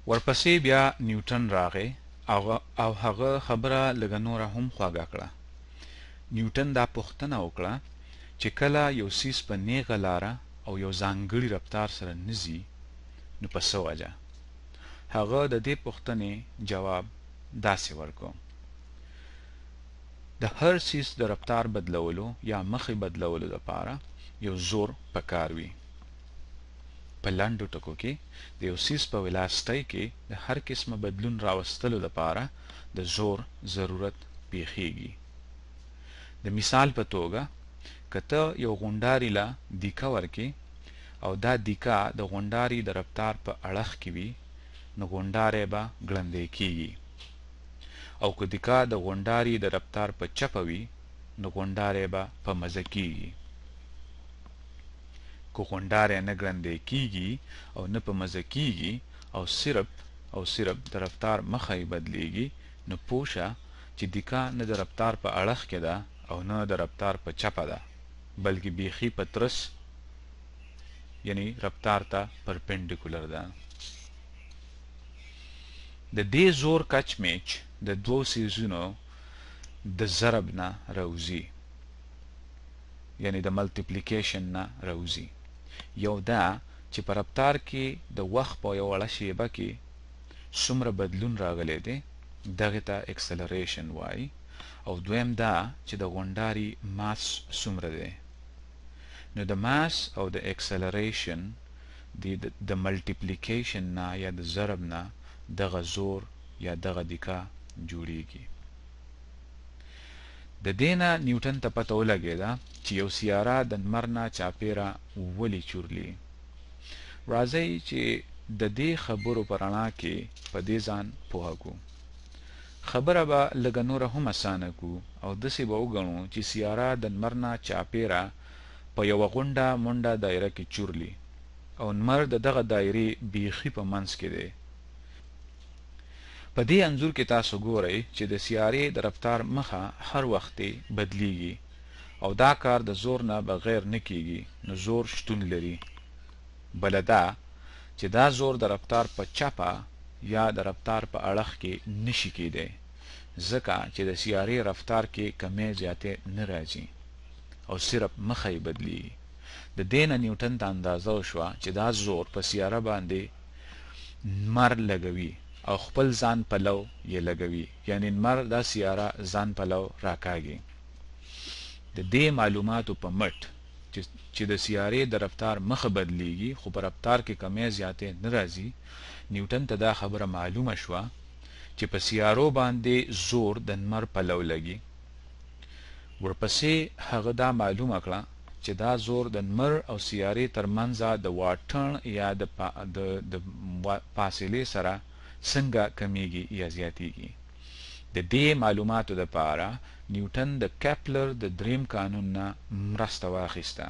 ورپسې بیا نیوټن راغی او هغه خبره لږه نوره هم خواږه کړه. نیوټن دا پوښتنه وکړه چې کله یو څیز په نیغه لاره او یو ځانګړي رفتار سره نه ځي نو په څه وجه؟ هغه د دې پوښتنې جواب داسې ورکړ: د هر څیز د رفتار بدلولو یا مخې بدلولو لپاره یو زور پکار وي. په لنډو ټکو کې د یو څیز په ولاستۍ کې د هر قسمه بدلون راوستلو لپاره د زور ضرورت پیښیږي. د مثال په توګه که ته یو غونډاري له دیکه ورکې او دا دیکه د غونډاري د رفتار په اړخ کې وي نو غونډاری به ګړندی کیږي، او که دیکه د غونډاري د رفتار په چپه وي نو غونډاری به په مزه کیږي. که غونډاری نه ګړندی کیږي او نه په مزه کیږي او صرف د رفتار مخه یې بدلیږي نو پوه شه چې دیکه نه د رفتار په اړخ کې ده او نه د رفتار په چپه ده، بلکې بیخي په ترس یعنی رفتار ته پرپنډیکولر ده. د دې زور کچمیچ د دوو څیزونو د ضرب نه راوځي، یعنی د ملټیپلیکیشن نه راوځي. یو دا چې په رفتار کې د وخت په یو وړه شیبه کې څومره بدلون راغلی دی دغې ته اکسلریشن وایي، او دویم دا چې د غونډاري ماس څومره دی. نو د ماس او د اکسلریشن د ملټیپلیکیشن نه یا د ضرب نه دغه زور یا دغه دیکه جوړیږي. د دې نه نیوټن ته پته ولګېده چې یو سیاره د لمر نه چاپیره ولې چورلي. راځئ چې د دې خبرو په رڼا کې په دې ځان پوهه کړو. خبره به لږه نوره هم اسانه کړو او داسې به وګڼو چې سیاره د لمر نه چاپیره په یوه غونډه منډه دایره کې چورلي او لمر د دغه دایرې بیخي په منځ کې دی. په دې انځور کې تاسو ګورئ چې د سیارې د رفتار مخه هر وخت بدلیږي او دا کار د زور نه بغیر نه کیږي، نو زور شتون لري. بله دا چې دا زور د رفتار په چپه یا د رفتار په اړخ کې نشي کېدی، ځکه چې د سیارې رفتار کې کمی زیاتې نه راځي او صرف مخه یې بدلیږي. د دې نه نیوټن ته اندازه وشوه چې دا زور په سیاره باندې لمر لګوي او خپل ځان پلو یې لګوي، یعنی لمر دا سیاره ځان پلو راکاږي. د دې معلوماتو په مټ چې د سیارې د رفتار مخه بدلیږي خو په رفتار کې کمی زیاتې نه راځي، نیوټن ته دا خبره معلومه شوه چې په سیارو باندې زور د لمر پلو لګي. ورپسې هغه دا معلومه کړه چې دا زور د لمر او سیارې ترمنځ د واټن یا د فاصلې سره څنګه کمیږي یا زیاتیږي. د دې معلوماتو لپاره نیوټن د کپلر د دریم قانون نه مرسته واخیسته.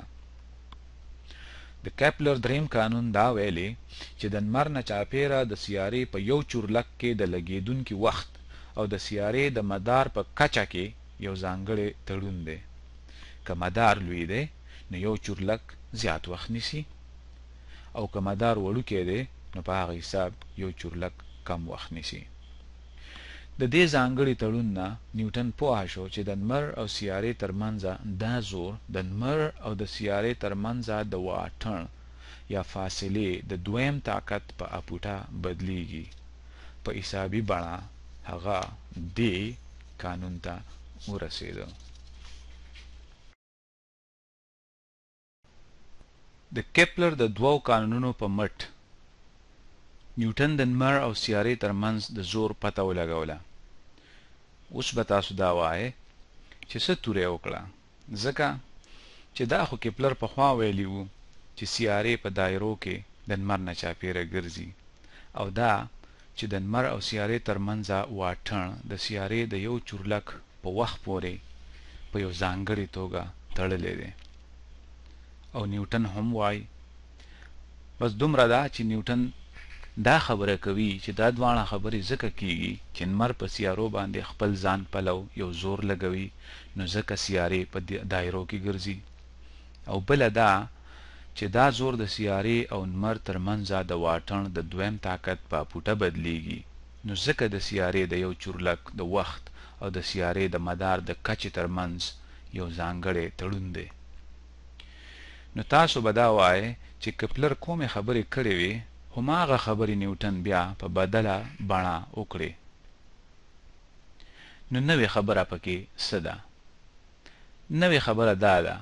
د کپلر دریم قانون دا ویلي چې د لمر نه چاپیره د سیارې په یو چورلک کې د لګیدونکي وخت او د سیارې د مدار په کچه کې یو ځانګړی تړون دی. که مدار لوی دی نو یو چورلک زیات وخت نیسي، او که مدار وړوکی دی نو په هغه حساب یو چورلک کم وخت نیسي. د دې ځانګړي تړون نه نیوټن پوه شو چې د لمر او سیارې ترمنځ دا زور د لمر او د سیارې ترمنځ د واټن یا فاصلې د دویم طاقت په اپوټه بدلیږي. په حسابي بڼه هغه دې قانون ته ورسېده. د کپلر د دوو قانونونو په مټ نیوټن د لمر او سیارې ترمنځ د زور پته ولګوله. اوس به تاسو دا وایئ چې څه توره وکړه، ځکه چې دا خو کپلر پخوا ویلي وو چې سیارې په دایرو کې د لمر نه چاپیره ګرځي، او دا چې د لمر او سیارې ترمنځ واټن د سیارې د یو چورلک په وخت پورې په یو ځانګړې توګه تړلی دی. او نیوټن هم وایي. بس دومره ده چې نیوټن دا خبره کوي چې دا دواړه خبرې ځکه کیږي چې لمر په سیارو باندې خپل ځان پلو یو زور لګوي، نو ځکه سیارې په دایرو کې ګرځي. او بله دا چې دا زور د سیارې او لمر ترمنځه د واټن د دویم طاقت په پوټه بدلیږي، نو ځکه د سیارې د یو چورلک د وخت او د سیارې د مدار د کچې ترمنځ یو ځانګړی تړون دی. نو تاسو به دا وایئ چې کپلر کومې خبرې کړې وي، هماغه خبرې نیوټن بیا په بدله بڼه وکړې. نو نوې خبره پکې څه ده؟ نوې خبره دا ده،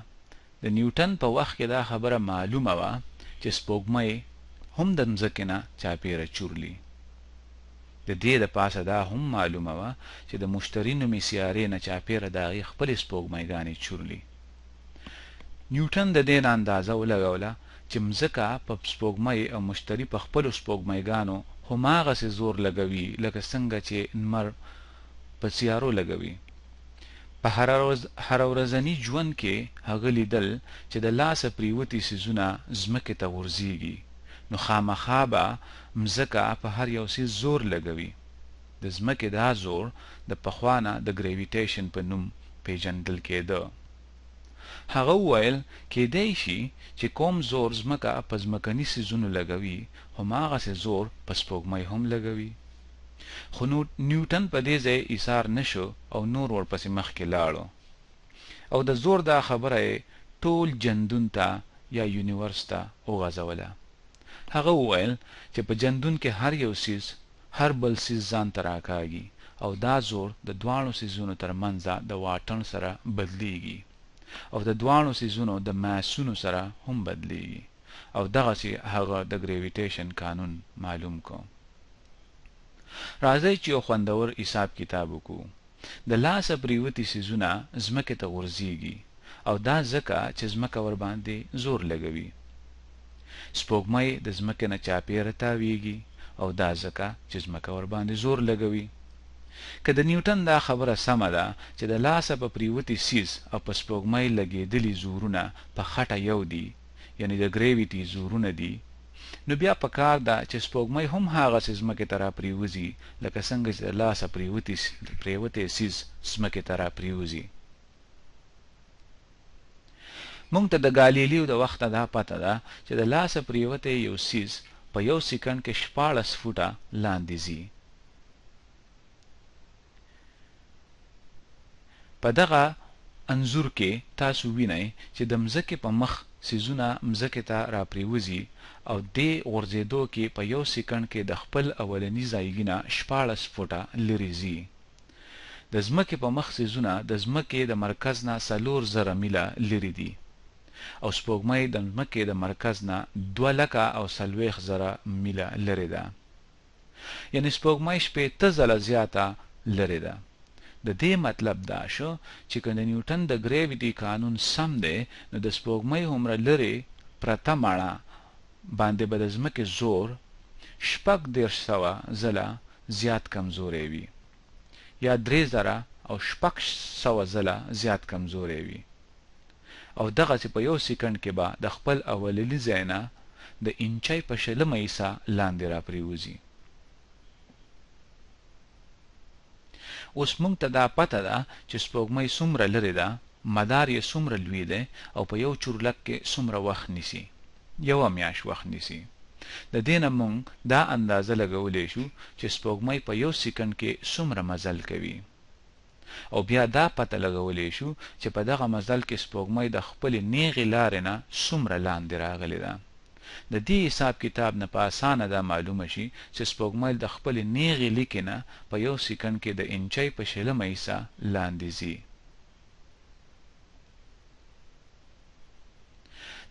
د نیوټن په وخت کې دا خبره معلومه وه چې سپوږمۍ هم د مځکې نه چاپېره چورلي. د دې د پاسه دا هم معلومه وه چې د مشتري نومې سیارې نه چاپېره د هغې خپلې سپوږمۍ چورلي. نیوټن د دې نه اندازه ولګوله چې مځکه په سپوږمۍ او مشتري په خپلو سپوږمۍ هماغسې زور لګوي لکه څنګه چې لمر په سیارو لګوي. په هر ورځني ژوند کې هغه لیدل چې د لاسه پریوتي څیزونه ځمکې ته غورځېږي، نو خامخا به مځکه په هر یو څیز زور لګوي. د ځمکې دا زور د پخوا نه د ګریویټیشن په نوم پیژندل کېده. هغه وویل کېدی شي چې کوم زور ځمکه په ځمکني څیزونو لګوي هماغسې زور په سپوږمۍ هم لګوي. خو نیوټن په دې ځای ایثار نشو او نور ورپسې مخکې لاړو، او د زور دا خبره یې ټول جندون ته یا یونیورس ته وغځوله. هغه وویل چې په جندون کې هر یو څیز هر بل څیز ځان ته راکاږي، او دا زور د دواړو څیزونو ترمنځه د واټن سره بدلیږي، او د دواړو څیزونو د ماسونو سره هم بدلیږي، او دغسې هغه د ګریویټیشن قانون معلوم کو. راځئ چې یو خوندور حساب کتاب وکړو. د لاسه پریوتي څیزونه ځمکې ته غورځېږي، او دا ځکه چې ځمکه ورباندې زور لګوي. سپوږمۍ د ځمکې نه چاپېره تاویږي، او دا ځکه چې ځمکه ورباندې زور لګوي. که د نیوټن دا خبره سمه ده چې د لاسه په پریوتي څیز او په سپوږمۍ لګېدلي زورونه په خټه یو دي، یعنی د ګریویټي زورونه دي، نو بیا پکار ده چې سپوږمۍ هم هغسې ځمکې ته راپریوځي لکه څنګه چې د لاسه پریوتی څیز ځمکې ته راپریوځي. موږ ته د ګالیلیو د وخته دا پته ده چې د لاسه پریوتی یو څیز په یو سکند کې 14 فوټه لاندې ځي. په دغه انځور کې تاسو وینئ چې د مځکې په مخ څیزونه مځکې ته راپریوځي، او دې غورځېدو کې په یو سکند کې د خپل اولني ځایګي نه 14 فوټه لرې ځي. د ځمکې په مخ څیزونه د ځمکې د مرکز نه 4000 میله لرې دي، او سپوږمۍ د ځمکې د مرکز نه 240,000 میله لرې ده، یعنی سپوږمۍ 8 ځله زیاته لرې ده. د دې مطلب دا شو چې که د نیوټن د ګریویټي قانون سم دی، نو د سپوږمۍ هومره لرې پرته ماڼه باندې به د ځمکې زور 6,400 ځله زیات کمزوری وي، یا 3,600 ځله زیات کمزوری وي، او دغسې په یو سکند کې به د خپل اولني ځای نه د انچۍ په 1/20 حصه لاندې راپریوځي. اوس موږ ته دا پته ده چې سپوږمۍ څومره لرې ده، مدار یې څومره لوی دی، او په یو چورلک کې څومره وخت نیسي، 1 میاشت وخت نیسي. د دې نه موږ دا اندازه لګولی شو چې سپوږمۍ په یو سکند کې څومره مزل کوي، او بیا دا پته لګولی شو چې په دغه مزل کې سپوږمۍ د خپلې نیغې لارې نه څومره لاندې راغلې ده. د دې حساب کتاب نه په اسانه دا معلومه شي چې سپوږمۍ د خپلې نیغې لیکې نه په یو سکند کې د انچۍ په 1/20 حصه لاندې ځي.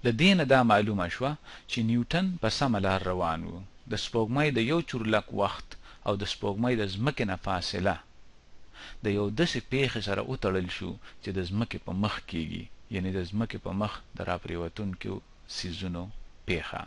د دې نه دا معلومه شوه چې نیوټن په سمه لار روان و. د سپوږمۍ د یو چورلک وخت او د سپوږمۍ د ځمکې نه فاصله د یو داسې پیښې سره وتړل شو چې د ځمکې په مخ کېږي، یعنی د ځمکې په مخ د راپریوتونکو څیزونو پیښه.